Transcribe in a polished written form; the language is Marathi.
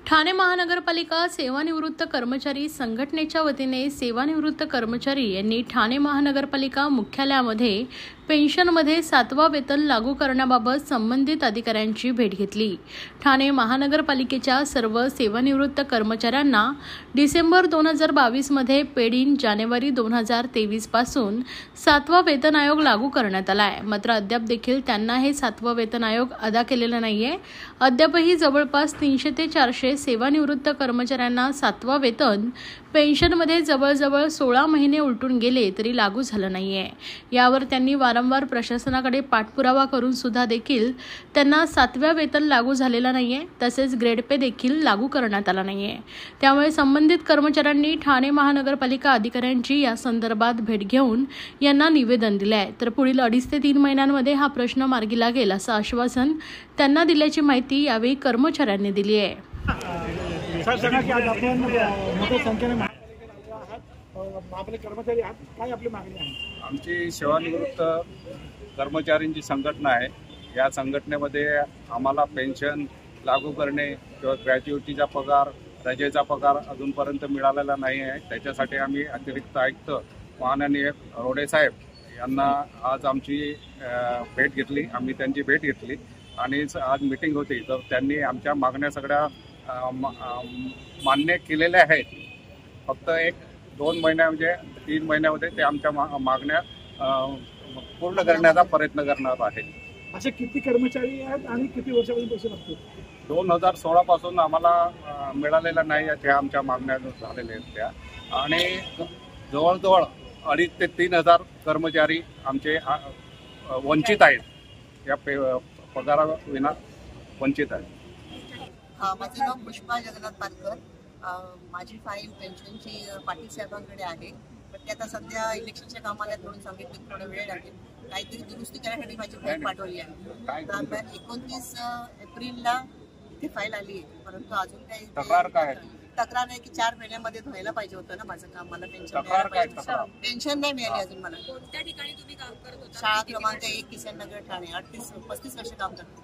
ठाणे महानगरपालिका सेवानिवृत्त कर्मचारी संघटनेच्या वतीने सेवानिवृत्त कर्मचारी यांनी ठाणे महानगरपालिका मुख्यालयामध्ये पेन्शनमध्ये 7वा वेतन लागू करण्याबाबत संबंधित अधिकाऱ्यांची भेट घेतली। ठाणे महानगरपालिकेच्या सर्व सेवानिवृत्त कर्मचाऱ्यांना डिसेंबर 2022 मध्ये पेड इन जानेवारी 2023 पासून 7वा वेतन आयोग लागू करण्यात आला आहे। मात्र अद्याप देखील त्यांना हे 7वा वेतन आयोग अदा केलेला नाहीये। अद्यापही जवळपास 300 ते 400 सेवानिवृत्त कर्मचाऱ्यांना 7वा वेतन पेन्शनमध्ये जवळजवळ 16 महिने उलटून गेले तरी लागू झालं नाहीये। यावर त्यांनी वारंवार प्रशासनाकडे पाठपुरावा करून सुद्धा देखील त्यांना 7व्या वेतन लागू झालेला नाहीये, तसेच ग्रेड पे देखील लागू करण्यात आला नाहीये। त्यामुळे संबंधित कर्मचाऱ्यांनी ठाणे महानगरपालिका अधिकाऱ्यांची या संदर्भात भेट घेऊन यांना निवेदन दिले आहे। तर पुढील 2.5 ते 3 महिन्यांमध्ये हा प्रश्न मार्गी लागेल असं आश्वासन त्यांना दिल्याची माहिती यावेळी कर्मचाऱ्यांनी दिली आहे। आमची सेवानिवृत्त कर्मचाऱ्यांची संघटना आहे। या संघटनेमध्ये आम्हाला पेन्शन लागू करणे किंवा ग्रॅज्युएटीचा पगार, रजेचा पगार अजूनपर्यंत मिळालेला नाही आहे। त्याच्यासाठी आम्ही अतिरिक्त आयुक्त माननीय रोडे साहेब यांना आज आमची भेट घेतली। आम्ही त्यांची भेट घेतली आणि आज मीटिंग होती, तर त्यांनी आमच्या मागण्या सगळ्या मान्य केलेल्या आहेत। फक्त 1-2 महिन्या म्हणजे 3 महिन्यामध्ये ते आमच्या मागण्या पूर्ण करण्याचा प्रयत्न करणार आहेत। असे किती कर्मचारी आहेत आणि किती वर्षापासून पैसे लागतात? 2016 पासून आम्हाला मिळालेला नाही, त्या आमच्या मागण्या झालेल्या आहेत त्या, आणि जवळजवळ 2,500 ते 3,000 कर्मचारी आमचे वंचित आहेत, या पगाराविना वंचित आहेत। माझं नाव पुष्पा जगन्नाथ पारकर। माझी फाईल पेन्शनची पाटील साहेबांकडे आहे, पण ते आता सध्या इलेक्शनच्या कामाला म्हणून सांगितलं थोडा वेळ लागेल। काहीतरी दुरुस्ती करण्यासाठी माझी फाईल पाठवली आहे। 29 एप्रिलला इथे फाईल आली आहे, परंतु अजून काही तक्रार नाही की 4 महिन्यामध्ये व्हायला पाहिजे होतं ना माझं काम। मला पेन्शन नाही मिळाली अजून मला। कोणत्या ठिकाणी तुम्ही काम करत होता? शाळा क्रमांक 1 किसन नगर ठाणे, 35 वर्ष काम करतो।